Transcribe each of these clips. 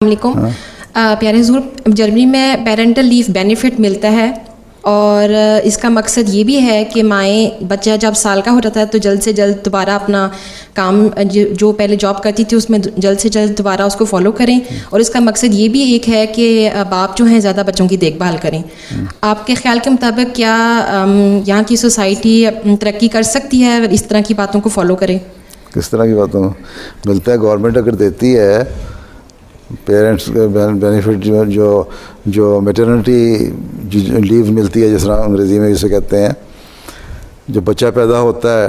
अस्सलामुअलैकुम। प्यारे हुज़ूर, जर्मनी में पेरेंटल लीव बेनिफिट मिलता है और इसका मकसद ये भी है कि माएँ, बच्चा जब साल का हो जाता है तो जल्द से जल्द दोबारा अपना काम जो पहले जॉब करती थी उसमें जल्द से जल्द दोबारा उसको फॉलो करें। और इसका मकसद ये भी एक है कि बाप जो हैं ज़्यादा बच्चों की देखभाल करें। आपके ख्याल के मुताबिक क्या यहाँ की सोसाइटी तरक्की कर सकती है इस तरह की बातों को फॉलो करें? किस तरह की बातों मिलता है? गवर्नमेंट अगर देती है पेरेंट्स बेनिफिट, जो मैटरनिटी लीव मिलती है, जिस तरह अंग्रेज़ी में जिसे कहते हैं, जब बच्चा पैदा होता है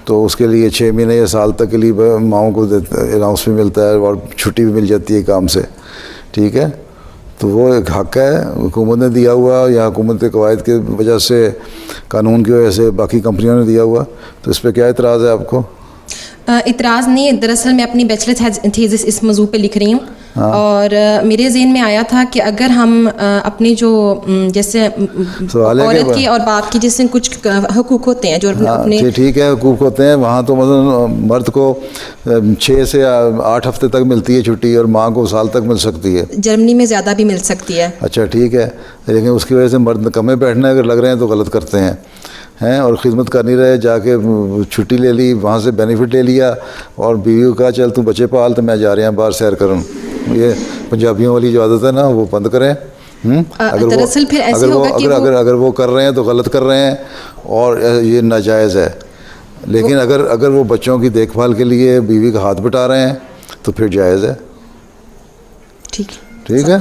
तो उसके लिए 6 महीने या साल तक के लिए माओं को अलाउंस भी मिलता है और छुट्टी भी मिल जाती है काम से। ठीक है, तो वो एक हक़ है हुकूमत ने दिया हुआ, या हुकूमत के कवायद की वजह से, कानून की वजह से बाकी कंपनियों ने दिया हुआ। तो इस पर क्या एतराज़ है आपको? इतराज़ नहीं, दरअसल मैं अपनी बैचलर थीसिस इस मौजू पे लिख रही हूँ। और मेरे ज़हन में आया था कि अगर हम अपने जो जैसे औरत की और बाप की जैसे कुछ हुकूक होते हैं जो अपने, ठीक है, हुकूक होते हैं, वहाँ तो मतलब मर्द को 6 से 8 हफ्ते तक मिलती है छुट्टी और माँ को साल तक मिल सकती है। जर्मनी में ज़्यादा भी मिल सकती है। अच्छा, ठीक है, लेकिन उसकी वजह से मर्द कमे बैठने अगर लग रहे हैं तो गलत करते हैं और ख़िदमत कर नहीं रहे, जाके छुट्टी ले ली, वहाँ से बेनिफिट ले लिया और बीवी को कहा चल तू बच्चे पाल, तो मैं जा रहे हैं बाहर सैर करूँ। ये पंजाबियों वाली जो आदत है ना, वो बंद करें। अगर वो कर रहे हैं तो गलत कर रहे हैं और ये नाजायज़ है। लेकिन अगर वो बच्चों की देखभाल के लिए बीवी का हाथ बटा रहे हैं तो फिर जायज़ है। ठीक है।